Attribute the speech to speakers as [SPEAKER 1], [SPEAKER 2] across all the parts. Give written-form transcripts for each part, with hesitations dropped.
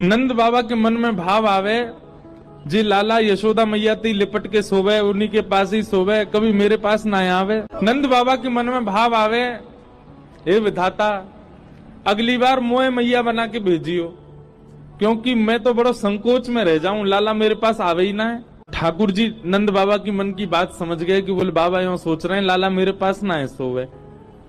[SPEAKER 1] नंद बाबा के मन में भाव आवे, जी लाला यशोदा मैया ती लिपट के सोवे, उन्हीं के पास ही सोवे, कभी मेरे पास ना आवे। नंद बाबा के मन में भाव आवे, हे विधाता अगली बार मोए मैया बना के भेजियो, क्योंकि मैं तो बड़ो संकोच में रह जाऊं, लाला मेरे पास आवे ही ना है। ठाकुर जी नंद बाबा की मन की बात समझ गए कि बोले बाबा यूं सोच रहे हैं लाला मेरे पास ना है सोवे,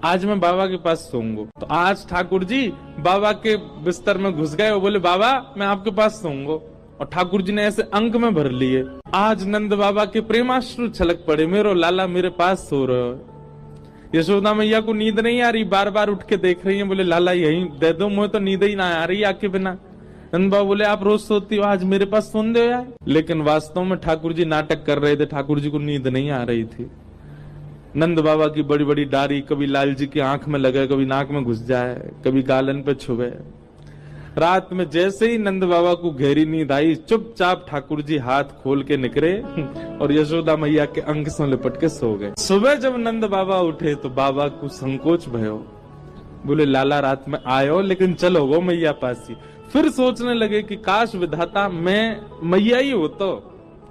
[SPEAKER 1] आज मैं बाबा के पास सोऊंगा। तो आज ठाकुर जी बाबा के बिस्तर में घुस गए और बोले बाबा मैं आपके पास सोऊंगा, और ठाकुर जी ने ऐसे अंक में भर लिए। आज नंद बाबा के प्रेमाश्रु छलक पड़े, मेरो लाला मेरे पास सो रहे हो। यशोदा मैया को नींद नहीं आ रही, बार बार उठ के देख रही है, बोले लाला यही दे दो, मुझे तो नींद ही ना आ रही आके बिना। नंद बाबा बोले आप रोज सोती हो, आज मेरे पास सोन दो यार। लेकिन वास्तव में ठाकुर जी नाटक कर रहे थे, ठाकुर जी को नींद नहीं आ रही थी। नंद बाबा की बड़ी बड़ी डारी कभी लाल जी की आंख में लगे, कभी नाक में घुस जाए, कभी गालन पे छुए। रात में जैसे ही नंद बाबा को गहरी नींद आई, चुपचाप ठाकुर जी हाथ खोल के निकले और यशोदा मैया के अंग से लिपट के सो गए। सुबह जब नंद बाबा उठे तो बाबा को संकोच भयो, बोले लाला रात में आयो लेकिन चलो वो मैया पास ही। फिर सोचने लगे कि काश विधाता मैं मैया ही होता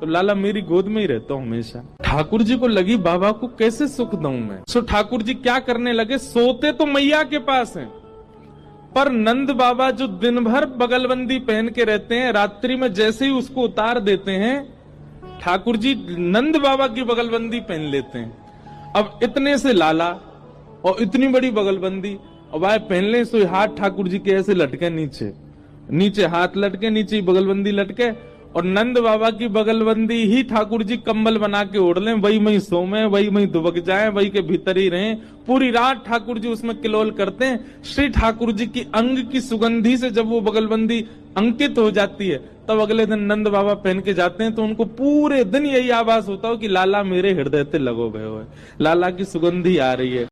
[SPEAKER 1] तो लाला मेरी गोद में ही रहता हूँ हमेशा। ठाकुर जी को लगी बाबा को कैसे सुख दूं मैं। सो ठाकुर जी क्या करने लगे, सोते तो मैया के पास हैं, पर नंद बाबा जो दिन भर बगलबंदी पहन के रहते हैं, रात्रि में जैसे ही उसको उतार देते हैं, ठाकुर जी नंद बाबा की बगलबंदी पहन लेते हैं। अब इतने से लाला और इतनी बड़ी बगलबंदी, और वह पहन ले सो हाथ ठाकुर जी के ऐसे लटके, नीचे नीचे हाथ लटके, नीचे बगलबंदी लटके, और नंद बाबा की बगलबंदी ही ठाकुर जी कंबल बना के ओढ़ लें, वही मई सोमे, वही मई दुबक जाए, वही के भीतर ही रहें। पूरी रात ठाकुर जी उसमें किलोल करते हैं। श्री ठाकुर जी की अंग की सुगंधी से जब वो बगलबंदी अंकित हो जाती है, तब अगले दिन नंद बाबा पहन के जाते हैं तो उनको पूरे दिन यही आभास होता हो कि लाला मेरे हृदय से लगो गए हो, लाला की सुगंधी आ रही है।